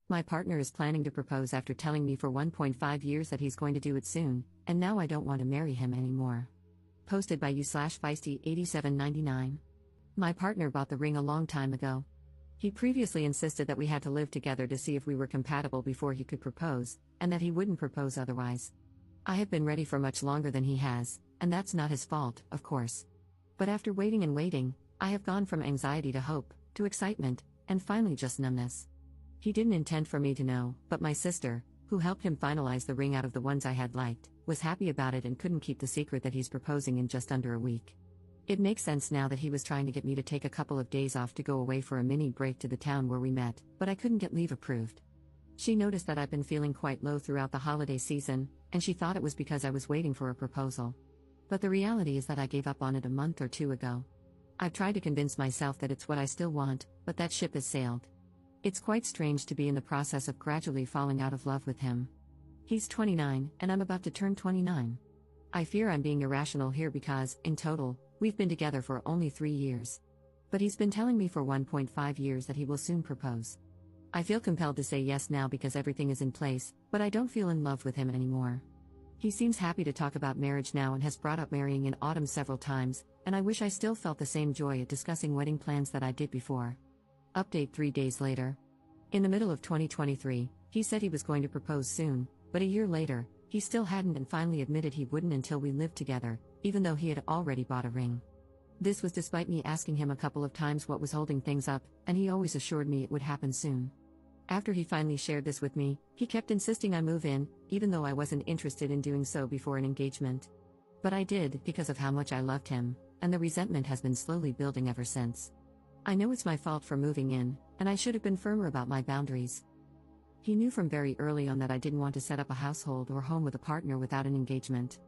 My partner is planning to propose after telling me for 1.5 years that he's going to do it soon, and now I don't want to marry him anymore. Posted by you/feisty8799. My partner bought the ring a long time ago. He previously insisted that we had to live together to see if we were compatible before he could propose, and that he wouldn't propose otherwise. I have been ready for much longer than he has, and that's not his fault, of course. But after waiting and waiting, I have gone from anxiety to hope, to excitement, and finally just numbness. He didn't intend for me to know, but my sister, who helped him finalize the ring out of the ones I had liked, was happy about it and couldn't keep the secret that he's proposing in just under a week. It makes sense now that he was trying to get me to take a couple of days off to go away for a mini break to the town where we met, but I couldn't get leave approved. She noticed that I've been feeling quite low throughout the holiday season, and she thought it was because I was waiting for a proposal. But the reality is that I gave up on it a month or two ago. I've tried to convince myself that it's what I still want, but that ship has sailed. It's quite strange to be in the process of gradually falling out of love with him. He's 29, and I'm about to turn 29. I fear I'm being irrational here because, in total, we've been together for only 3 years. But he's been telling me for 1.5 years that he will soon propose. I feel compelled to say yes now because everything is in place, but I don't feel in love with him anymore. He seems happy to talk about marriage now and has brought up marrying in autumn several times, and I wish I still felt the same joy at discussing wedding plans that I did before. Update 3 days later. In the middle of 2023, he said he was going to propose soon, but a year later, he still hadn't and finally admitted he wouldn't until we lived together, even though he had already bought a ring. This was despite me asking him a couple of times what was holding things up, and he always assured me it would happen soon. After he finally shared this with me, he kept insisting I move in, even though I wasn't interested in doing so before an engagement. But I did, because of how much I loved him, and the resentment has been slowly building ever since. I know it's my fault for moving in, and I should have been firmer about my boundaries. He knew from very early on that I didn't want to set up a household or home with a partner without an engagement.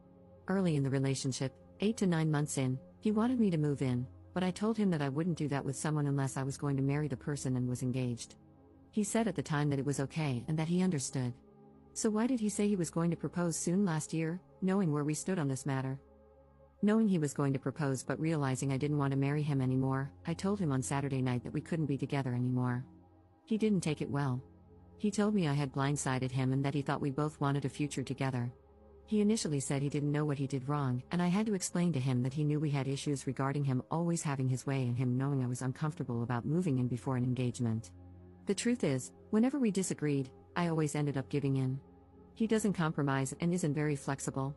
Early in the relationship, 8 to 9 months in, he wanted me to move in, but I told him that I wouldn't do that with someone unless I was going to marry the person and was engaged. He said at the time that it was okay and that he understood. So why did he say he was going to propose soon last year, knowing where we stood on this matter? Knowing he was going to propose but realizing I didn't want to marry him anymore, I told him on Saturday night that we couldn't be together anymore. He didn't take it well. He told me I had blindsided him and that he thought we both wanted a future together. He initially said he didn't know what he did wrong, and I had to explain to him that he knew we had issues regarding him always having his way and him knowing I was uncomfortable about moving in before an engagement. The truth is, whenever we disagreed, I always ended up giving in. He doesn't compromise and isn't very flexible.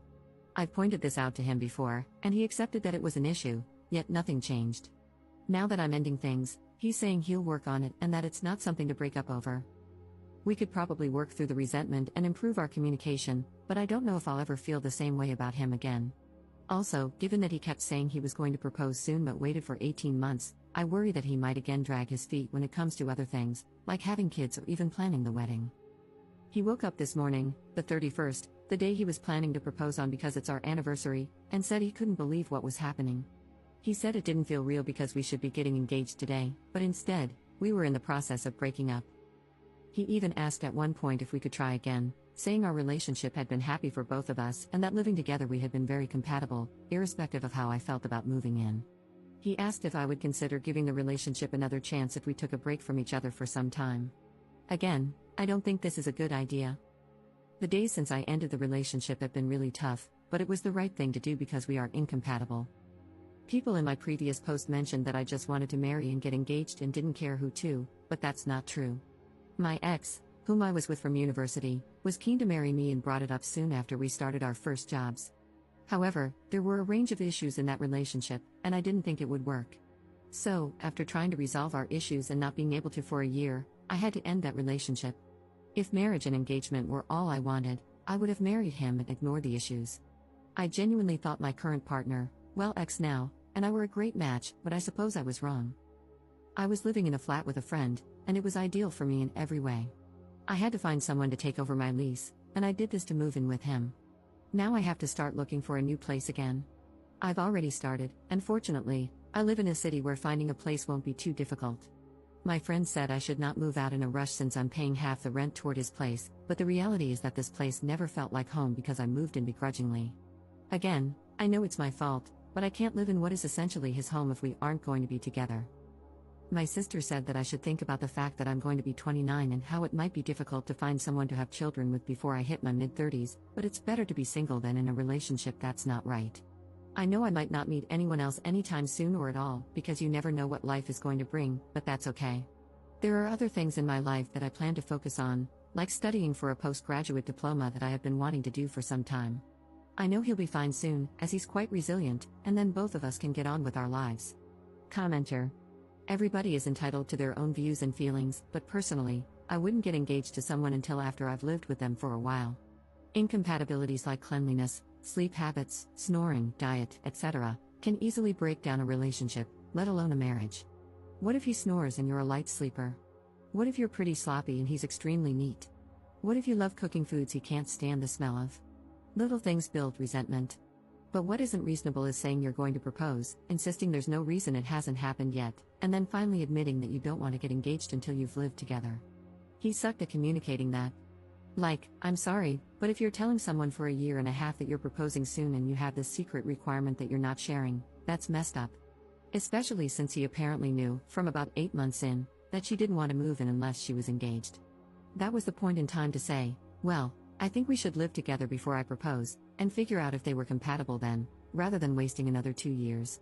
I've pointed this out to him before, and he accepted that it was an issue, yet nothing changed. Now that I'm ending things, he's saying he'll work on it and that it's not something to break up over. We could probably work through the resentment and improve our communication, but I don't know if I'll ever feel the same way about him again. Also, given that he kept saying he was going to propose soon but waited for 18 months, I worry that he might again drag his feet when it comes to other things, like having kids or even planning the wedding. He woke up this morning, the 31st, the day he was planning to propose on because it's our anniversary, and said he couldn't believe what was happening. He said it didn't feel real because we should be getting engaged today, but instead, we were in the process of breaking up. He even asked at one point if we could try again, saying our relationship had been happy for both of us and that living together we had been very compatible, irrespective of how I felt about moving in. He asked if I would consider giving the relationship another chance if we took a break from each other for some time. Again, I don't think this is a good idea. The days since I ended the relationship have been really tough, but it was the right thing to do because we are incompatible. People in my previous post mentioned that I just wanted to marry and get engaged and didn't care who to, but that's not true. My ex, whom I was with from university, was keen to marry me and brought it up soon after we started our first jobs. However, there were a range of issues in that relationship, and I didn't think it would work. So, after trying to resolve our issues and not being able to for a year, I had to end that relationship. If marriage and engagement were all I wanted, I would have married him and ignored the issues. I genuinely thought my current partner, well ex now, and I were a great match, but I suppose I was wrong. I was living in a flat with a friend, and it was ideal for me in every way. I had to find someone to take over my lease, and I did this to move in with him. Now I have to start looking for a new place again. I've already started, and fortunately, I live in a city where finding a place won't be too difficult. My friend said I should not move out in a rush since I'm paying half the rent toward his place, but the reality is that this place never felt like home because I moved in begrudgingly. Again, I know it's my fault, but I can't live in what is essentially his home if we aren't going to be together. My sister said that I should think about the fact that I'm going to be 29 and how it might be difficult to find someone to have children with before I hit my mid-30s, but it's better to be single than in a relationship that's not right. I know I might not meet anyone else anytime soon or at all, because you never know what life is going to bring, but that's okay. There are other things in my life that I plan to focus on, like studying for a postgraduate diploma that I have been wanting to do for some time. I know he'll be fine soon, as he's quite resilient, and then both of us can get on with our lives. Commenter. Everybody is entitled to their own views and feelings, but personally, I wouldn't get engaged to someone until after I've lived with them for a while. Incompatibilities like cleanliness, sleep habits, snoring, diet, etc., can easily break down a relationship, let alone a marriage. What if he snores and you're a light sleeper? What if you're pretty sloppy and he's extremely neat? What if you love cooking foods he can't stand the smell of? Little things build resentment. But what isn't reasonable is saying you're going to propose, insisting there's no reason it hasn't happened yet, and then finally admitting that you don't want to get engaged until you've lived together. He sucked at communicating that. Like, I'm sorry, but if you're telling someone for a year and a half that you're proposing soon and you have this secret requirement that you're not sharing, that's messed up. Especially since he apparently knew, from about 8 months in, that she didn't want to move in unless she was engaged. That was the point in time to say, well, I think we should live together before I propose, and figure out if they were compatible then, rather than wasting another 2 years.